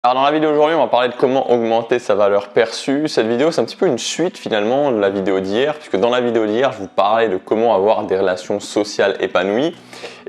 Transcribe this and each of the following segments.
Alors dans la vidéo d'aujourd'hui, on va parler de comment augmenter sa valeur perçue. Cette vidéo, c'est un petit peu une suite finalement de la vidéo d'hier, puisque dans la vidéo d'hier, je vous parlais de comment avoir des relations sociales épanouies.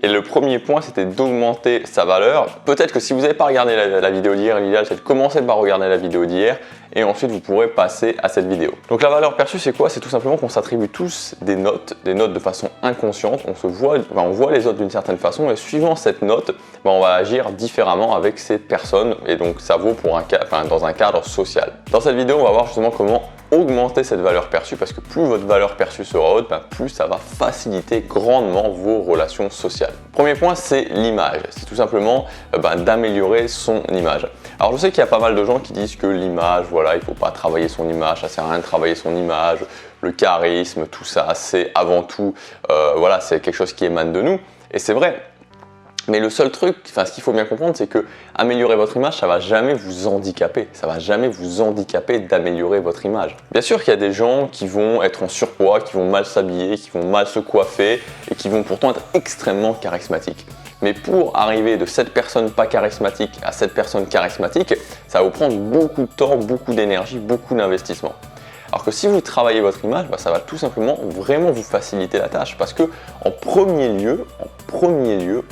Et le premier point, c'était d'augmenter sa valeur. Peut-être que si vous n'avez pas regardé la vidéo d'hier, l'idéal c'est de commencer par regarder la vidéo d'hier et ensuite vous pourrez passer à cette vidéo. Donc la valeur perçue, c'est quoi? C'est tout simplement qu'on s'attribue tous des notes de façon inconsciente. On voit les autres d'une certaine façon et suivant cette note, on va agir différemment avec ces personnes et donc ça vaut pour dans un cadre social. Dans cette vidéo, on va voir justement comment augmenter cette valeur perçue parce que plus votre valeur perçue sera haute, plus ça va faciliter grandement vos relations sociales. Premier point, c'est l'image. C'est tout simplement d'améliorer son image. Alors je sais qu'il y a pas mal de gens qui disent que l'image, voilà, il ne faut pas travailler son image, ça sert à rien de travailler son image, le charisme, tout ça, c'est avant tout, c'est quelque chose qui émane de nous. Et c'est vrai. Mais le seul truc, ce qu'il faut bien comprendre, c'est que améliorer votre image, ça va jamais vous handicaper. Ça va jamais vous handicaper d'améliorer votre image. Bien sûr qu'il y a des gens qui vont être en surpoids, qui vont mal s'habiller, qui vont mal se coiffer et qui vont pourtant être extrêmement charismatiques. Mais pour arriver de cette personne pas charismatique à cette personne charismatique, ça va vous prendre beaucoup de temps, beaucoup d'énergie, beaucoup d'investissement. Alors que si vous travaillez votre image, ça va tout simplement vraiment vous faciliter la tâche parce que en premier lieu,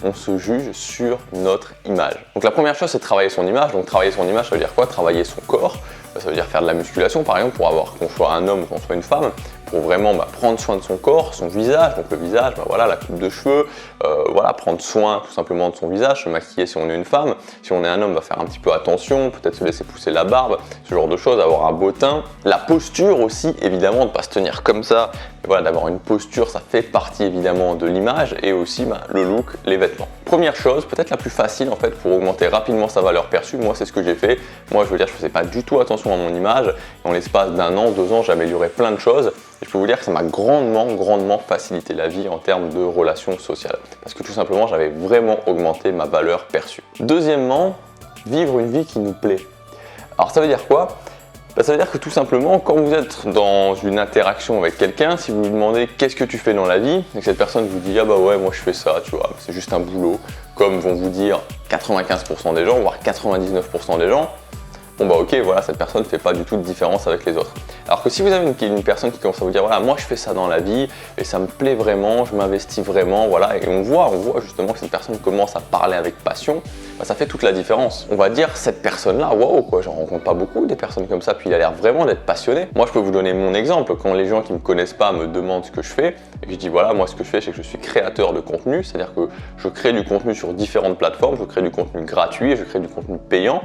on se juge sur notre image. Donc la première chose, c'est de travailler son image. Donc travailler son image, ça veut dire quoi? Travailler son corps. Ça veut dire faire de la musculation par exemple qu'on soit un homme ou qu'on soit une femme, pour vraiment prendre soin de son corps, son visage. Donc le visage, la coupe de cheveux, prendre soin tout simplement de son visage, se maquiller si on est une femme. Si on est un homme, va faire un petit peu attention, peut-être se laisser pousser la barbe, ce genre de choses, avoir un beau teint. La posture aussi, évidemment, de ne pas se tenir comme ça, d'avoir une posture, ça fait partie évidemment de l'image et aussi le look, les vêtements. Première chose, peut-être la plus facile en fait pour augmenter rapidement sa valeur perçue, moi c'est ce que j'ai fait. Moi je veux dire, je faisais pas du tout attention à mon image. En l'espace d'un an, 2 ans, j'ai amélioré plein de choses. Et je peux vous dire que ça m'a grandement facilité la vie en termes de relations sociales. Parce que tout simplement, j'avais vraiment augmenté ma valeur perçue. Deuxièmement, vivre une vie qui nous plaît. Alors ça veut dire quoi? Ça veut dire que tout simplement, quand vous êtes dans une interaction avec quelqu'un, si vous lui demandez qu'est-ce que tu fais dans la vie, et que cette personne vous dit ah bah ouais moi je fais ça, tu vois, c'est juste un boulot, comme vont vous dire 95% des gens, voire 99% des gens, ok, cette personne ne fait pas du tout de différence avec les autres. Alors que si vous avez une personne qui commence à vous dire moi je fais ça dans la vie et ça me plaît vraiment, je m'investis vraiment, et on voit justement que cette personne commence à parler avec passion, ça fait toute la différence. On va dire cette personne-là, waouh quoi, j'en rencontre pas beaucoup des personnes comme ça, puis il a l'air vraiment d'être passionné. Moi je peux vous donner mon exemple, quand les gens qui me connaissent pas me demandent ce que je fais, et que je dis moi ce que je fais c'est que je suis créateur de contenu, c'est-à-dire que je crée du contenu sur différentes plateformes, je crée du contenu gratuit et je crée du contenu payant.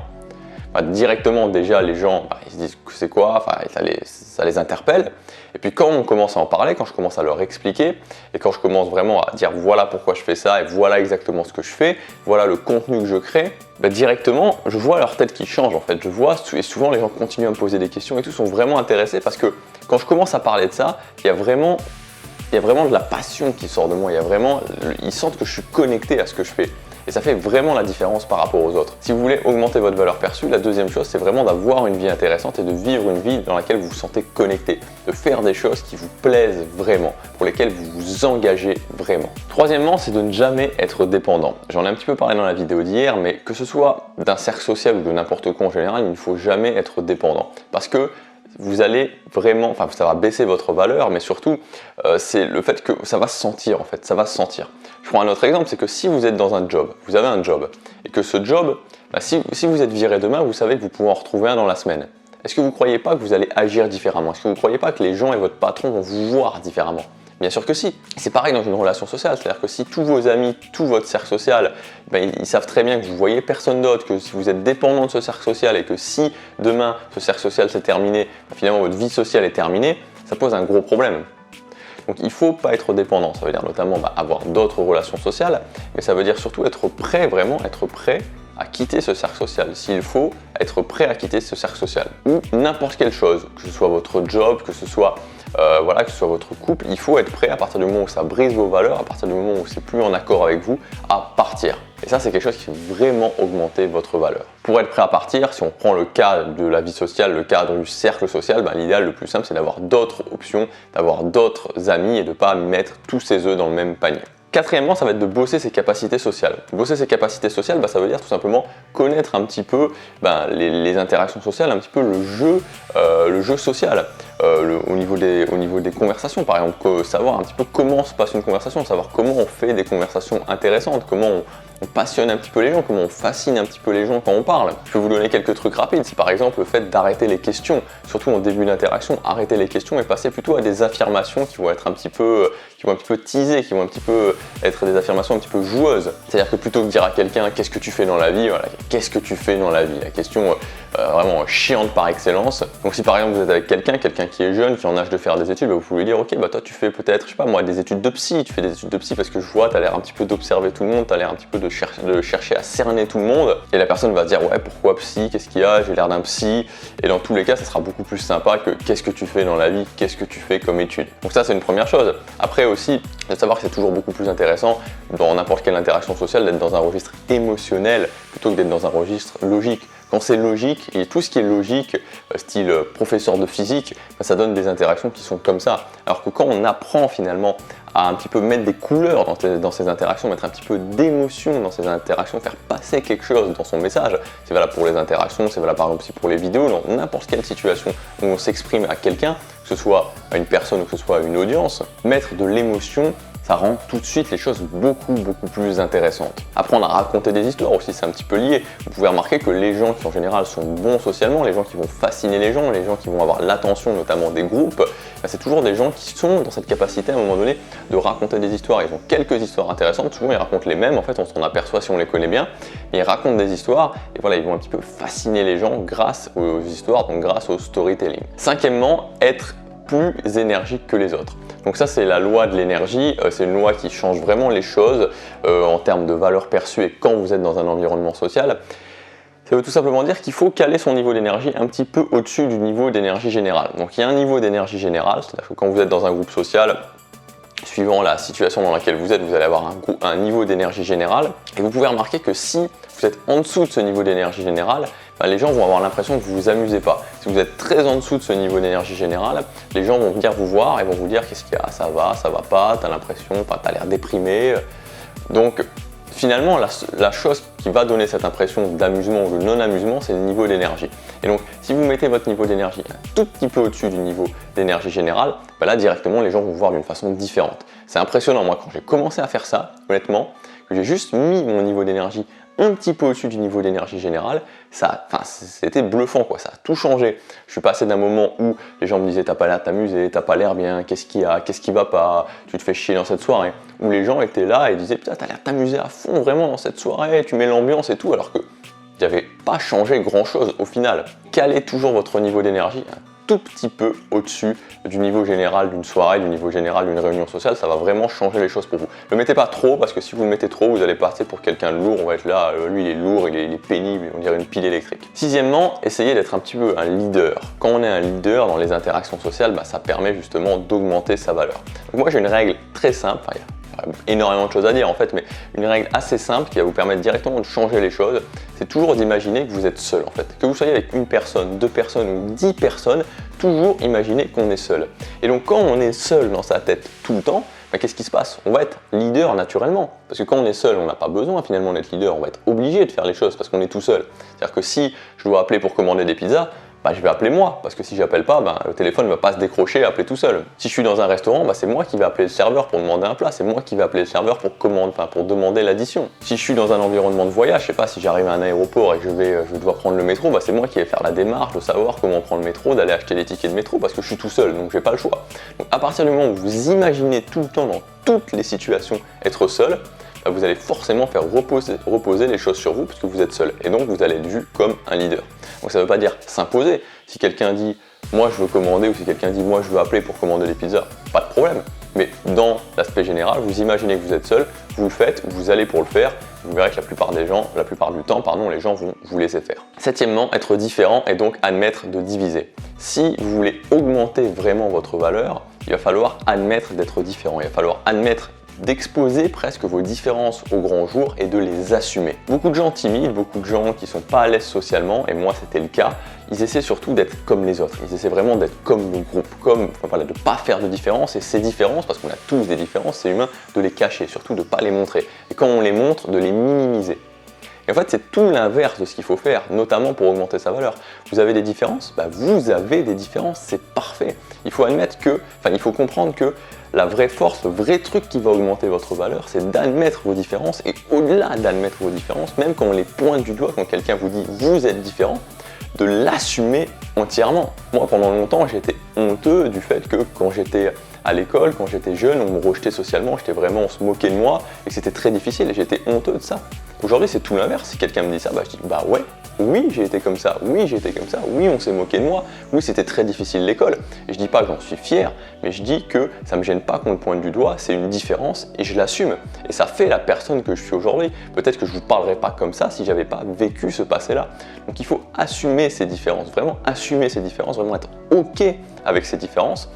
Directement déjà les gens ils se disent que c'est quoi, ça les interpelle. Et puis quand on commence à en parler, quand je commence à leur expliquer et quand je commence vraiment à dire voilà pourquoi je fais ça et voilà exactement ce que je fais, voilà le contenu que je crée, directement je vois leur tête qui change en fait. Je vois et souvent les gens continuent à me poser des questions et tout, sont vraiment intéressés parce que quand je commence à parler de ça, il y a vraiment de la passion qui sort de moi, ils sentent que je suis connecté à ce que je fais. Et ça fait vraiment la différence par rapport aux autres. Si vous voulez augmenter votre valeur perçue, la deuxième chose, c'est vraiment d'avoir une vie intéressante et de vivre une vie dans laquelle vous vous sentez connecté, de faire des choses qui vous plaisent vraiment, pour lesquelles vous vous engagez vraiment. Troisièmement, c'est de ne jamais être dépendant. J'en ai un petit peu parlé dans la vidéo d'hier, mais que ce soit d'un cercle social ou de n'importe quoi en général, il ne faut jamais être dépendant. Parce que vous allez vraiment, ça va baisser votre valeur, mais surtout, c'est le fait que ça va se sentir en fait, ça va se sentir. Je prends un autre exemple, c'est que si vous êtes dans un job, vous avez un job, et que ce job, si vous êtes viré demain, vous savez que vous pouvez en retrouver un dans la semaine. Est-ce que vous ne croyez pas que vous allez agir différemment? Est-ce que vous ne croyez pas que les gens et votre patron vont vous voir différemment? Bien sûr que si. C'est pareil dans une relation sociale, c'est-à-dire que si tous vos amis, tout votre cercle social, ils savent très bien que vous voyez personne d'autre, que si vous êtes dépendant de ce cercle social et que si demain ce cercle social s'est terminé, finalement votre vie sociale est terminée, ça pose un gros problème. Donc il ne faut pas être dépendant, ça veut dire notamment avoir d'autres relations sociales, mais ça veut dire surtout être prêt, vraiment être prêt à quitter ce cercle social. S'il faut, être prêt à quitter ce cercle social. Ou n'importe quelle chose, que ce soit votre job, que ce soit votre couple, il faut être prêt à partir du moment où ça brise vos valeurs, à partir du moment où c'est plus en accord avec vous, à partir. Et ça, c'est quelque chose qui fait vraiment augmenter votre valeur. Pour être prêt à partir, si on prend le cas de la vie sociale, le cadre du cercle social, l'idéal le plus simple, c'est d'avoir d'autres options, d'avoir d'autres amis et de ne pas mettre tous ses œufs dans le même panier. Quatrièmement, ça va être de bosser ses capacités sociales. Bosser ses capacités sociales, ça veut dire tout simplement connaître un petit peu les interactions sociales, un petit peu le jeu social. Au niveau des conversations, par exemple, savoir un petit peu comment se passe une conversation, savoir comment on fait des conversations intéressantes, comment on passionne un petit peu les gens, comment on fascine un petit peu les gens quand on parle. Je peux vous donner quelques trucs rapides, c'est par exemple le fait d'arrêter les questions, surtout en début d'interaction, arrêter les questions et passer plutôt à des affirmations qui vont être un petit peu teasées, qui vont un petit peu être des affirmations un petit peu joueuses. C'est-à-dire que plutôt que de dire à quelqu'un qu'est-ce que tu fais dans la vie, voilà, qu'est-ce que tu fais dans la vie, la question vraiment chiante par excellence. Donc si par exemple vous êtes avec quelqu'un qui est jeune, qui est en âge de faire des études, vous pouvez lui dire ok, toi tu fais peut-être, je sais pas moi, des études de psy, tu fais des études de psy parce que je vois, tu as l'air un petit peu d'observer tout le monde, tu as l'air un petit peu de chercher à cerner tout le monde, et la personne va se dire ouais, pourquoi psy, qu'est-ce qu'il y a, j'ai l'air d'un psy, et dans tous les cas ça sera beaucoup plus sympa que qu'est-ce que tu fais dans la vie, qu'est-ce que tu fais comme étude. Donc ça c'est une première chose. Après aussi, de savoir que c'est toujours beaucoup plus intéressant dans n'importe quelle interaction sociale d'être dans un registre émotionnel plutôt que d'être dans un registre logique. Quand c'est logique, et tout ce qui est logique, style professeur de physique, ça donne des interactions qui sont comme ça. Alors que quand on apprend finalement à un petit peu mettre des couleurs dans ces interactions, mettre un petit peu d'émotion dans ces interactions, faire passer quelque chose dans son message, c'est valable pour les interactions, c'est valable par exemple aussi pour les vidéos, dans n'importe quelle situation où on s'exprime à quelqu'un, que ce soit à une personne ou que ce soit à une audience, mettre de l'émotion, ça rend tout de suite les choses beaucoup plus intéressantes. Apprendre à raconter des histoires aussi, c'est un petit peu lié. Vous pouvez remarquer que les gens qui en général sont bons socialement, les gens qui vont fasciner les gens, les gens qui vont avoir l'attention notamment des groupes, c'est toujours des gens qui sont dans cette capacité à un moment donné de raconter des histoires. Ils ont quelques histoires intéressantes, souvent ils racontent les mêmes, en fait on s'en aperçoit si on les connaît bien, mais ils racontent des histoires et voilà, ils vont un petit peu fasciner les gens grâce aux histoires, donc grâce au storytelling. Cinquièmement, être plus énergique que les autres. Donc ça c'est la loi de l'énergie, c'est une loi qui change vraiment les choses en termes de valeur perçue et quand vous êtes dans un environnement social. Ça veut tout simplement dire qu'il faut caler son niveau d'énergie un petit peu au-dessus du niveau d'énergie générale. Donc il y a un niveau d'énergie générale, c'est-à-dire que quand vous êtes dans un groupe social, suivant la situation dans laquelle vous êtes, vous allez avoir un niveau d'énergie générale. Et vous pouvez remarquer que si vous êtes en dessous de ce niveau d'énergie générale, les gens vont avoir l'impression que vous vous amusez pas. Si vous êtes très en dessous de ce niveau d'énergie générale, les gens vont venir vous voir et vont vous dire qu'est-ce qu'il y a, ça va pas, t'as l'impression, t'as l'air déprimé. Donc finalement, la chose qui va donner cette impression d'amusement ou de non-amusement, c'est le niveau d'énergie. Et donc, si vous mettez votre niveau d'énergie un tout petit peu au-dessus du niveau d'énergie générale, là directement, les gens vont vous voir d'une façon différente. C'est impressionnant, moi, quand j'ai commencé à faire ça, honnêtement, que j'ai juste mis mon niveau d'énergie un petit peu au-dessus du niveau d'énergie générale, c'était bluffant, quoi. Ça a tout changé. Je suis passé d'un moment où les gens me disaient t'as pas l'air de t'amuser, t'as pas l'air bien, qu'est-ce qu'il y a, qu'est-ce qui va pas, tu te fais chier dans cette soirée, où les gens étaient là et disaient putain t'as l'air de t'amuser à fond vraiment dans cette soirée, tu mets l'ambiance et tout, alors que j'avais pas changé grand chose au final. Calez toujours votre niveau d'énergie tout petit peu au-dessus du niveau général d'une soirée, du niveau général d'une réunion sociale, ça va vraiment changer les choses pour vous. Ne le mettez pas trop, parce que si vous le mettez trop, vous allez passer pour quelqu'un de lourd, on va être là, lui il est lourd, il est pénible, on dirait une pile électrique. Sixièmement, essayez d'être un petit peu un leader. Quand on est un leader dans les interactions sociales, ça permet justement d'augmenter sa valeur. Donc moi j'ai une règle très simple, il y a énormément de choses à dire en fait, mais une règle assez simple qui va vous permettre directement de changer les choses, c'est toujours d'imaginer que vous êtes seul en fait. Que vous soyez avec une personne, 2 personnes ou 10 personnes, toujours imaginer qu'on est seul. Et donc quand on est seul dans sa tête tout le temps, qu'est-ce qui se passe? On va être leader naturellement. Parce que quand on est seul, on n'a pas besoin finalement d'être leader, on va être obligé de faire les choses parce qu'on est tout seul. C'est-à-dire que si je dois appeler pour commander des pizzas, je vais appeler moi, parce que si j'appelle pas, le téléphone ne va pas se décrocher et appeler tout seul. Si je suis dans un restaurant, c'est moi qui vais appeler le serveur pour demander un plat, c'est moi qui vais appeler le serveur pour demander l'addition. Si je suis dans un environnement de voyage, je sais pas, si j'arrive à un aéroport et que je dois prendre le métro, c'est moi qui vais faire la démarche de savoir comment prendre le métro, d'aller acheter les tickets de métro, parce que je suis tout seul, donc j'ai pas le choix. Donc à partir du moment où vous imaginez tout le temps, dans toutes les situations, être seul, vous allez forcément faire reposer les choses sur vous parce que vous êtes seul et donc vous allez être vu comme un leader. Donc ça ne veut pas dire s'imposer. Si quelqu'un dit moi je veux commander ou si quelqu'un dit moi je veux appeler pour commander des pizzas, pas de problème. Mais dans l'aspect général, vous imaginez que vous êtes seul, vous le faites, vous allez pour le faire, vous verrez que la plupart du temps, les gens vont vous laisser faire. Septièmement, être différent et donc admettre de diviser. Si vous voulez augmenter vraiment votre valeur, il va falloir admettre d'être différent, il va falloir admettre d'exposer presque vos différences au grand jour et de les assumer. Beaucoup de gens timides, beaucoup de gens qui sont pas à l'aise socialement, et moi c'était le cas, ils essaient surtout d'être comme les autres, ils essaient vraiment d'être comme le groupe, de ne pas faire de différence, et ces différences, parce qu'on a tous des différences, c'est humain, de les cacher, surtout de ne pas les montrer, et quand on les montre, de les minimiser. Et en fait, c'est tout l'inverse de ce qu'il faut faire, notamment pour augmenter sa valeur. Vous avez des différences, vous avez des différences, c'est parfait. Il faut il faut comprendre que la vraie force, le vrai truc qui va augmenter votre valeur, c'est d'admettre vos différences, et au-delà d'admettre vos différences, même quand on les pointe du doigt, quand quelqu'un vous dit « vous êtes différent », de l'assumer entièrement. Moi, pendant longtemps, j'étais honteux du fait que quand j'étais à l'école, quand j'étais jeune, on me rejetait socialement, on se moquait de moi, et que c'était très difficile, et j'étais honteux de ça. Aujourd'hui, c'est tout l'inverse. Si quelqu'un me dit ça, je dis bah ouais, oui, j'ai été comme ça, oui, j'ai été comme ça, oui, on s'est moqué de moi, oui, c'était très difficile l'école. Et je dis pas que j'en suis fier, mais je dis que ça me gêne pas qu'on le pointe du doigt, c'est une différence et je l'assume. Et ça fait la personne que je suis aujourd'hui. Peut-être que je vous parlerais pas comme ça si j'avais pas vécu ce passé-là. Donc il faut assumer ces différences, vraiment assumer ces différences, vraiment être OK avec ces différences.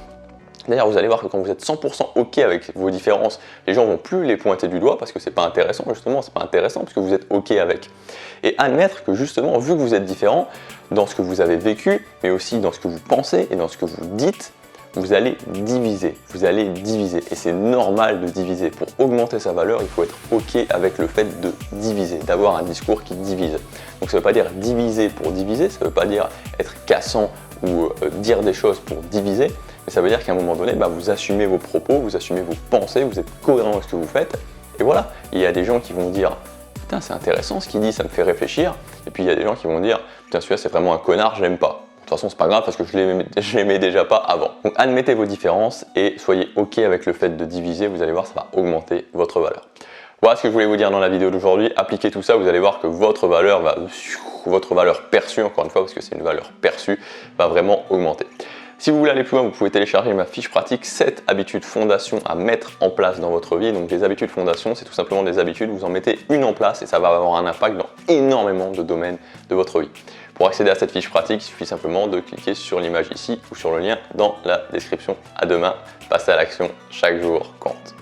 D'ailleurs, vous allez voir que quand vous êtes 100% OK avec vos différences, les gens vont plus les pointer du doigt parce que c'est pas intéressant, justement, c'est pas intéressant parce que vous êtes OK avec. Et admettre que justement, vu que vous êtes différent dans ce que vous avez vécu, mais aussi dans ce que vous pensez et dans ce que vous dites, vous allez diviser. Et c'est normal de diviser. Pour augmenter sa valeur, il faut être OK avec le fait de diviser, d'avoir un discours qui divise. Donc ça ne veut pas dire diviser pour diviser, ça ne veut pas dire être cassant ou dire des choses pour diviser, mais ça veut dire qu'à un moment donné, vous assumez vos propos, vous assumez vos pensées, vous êtes cohérent avec ce que vous faites, et voilà. Il y a des gens qui vont dire « Putain, c'est intéressant ce qu'il dit, ça me fait réfléchir », et puis il y a des gens qui vont dire « Putain, celui-là c'est vraiment un connard, je l'aime pas ». De toute façon, c'est pas grave parce que je l'aimais déjà pas avant. Donc admettez vos différences et soyez OK avec le fait de diviser, vous allez voir, ça va augmenter votre valeur. Voilà ce que je voulais vous dire dans la vidéo d'aujourd'hui. Appliquez tout ça, vous allez voir que votre valeur perçue, encore une fois, parce que c'est une valeur perçue, va vraiment augmenter. Si vous voulez aller plus loin, vous pouvez télécharger ma fiche pratique 7 habitudes fondations à mettre en place dans votre vie. Donc les habitudes fondations, c'est tout simplement des habitudes, vous en mettez une en place et ça va avoir un impact dans énormément de domaines de votre vie. Pour accéder à cette fiche pratique, il suffit simplement de cliquer sur l'image ici ou sur le lien dans la description. À demain, passez à l'action, chaque jour compte.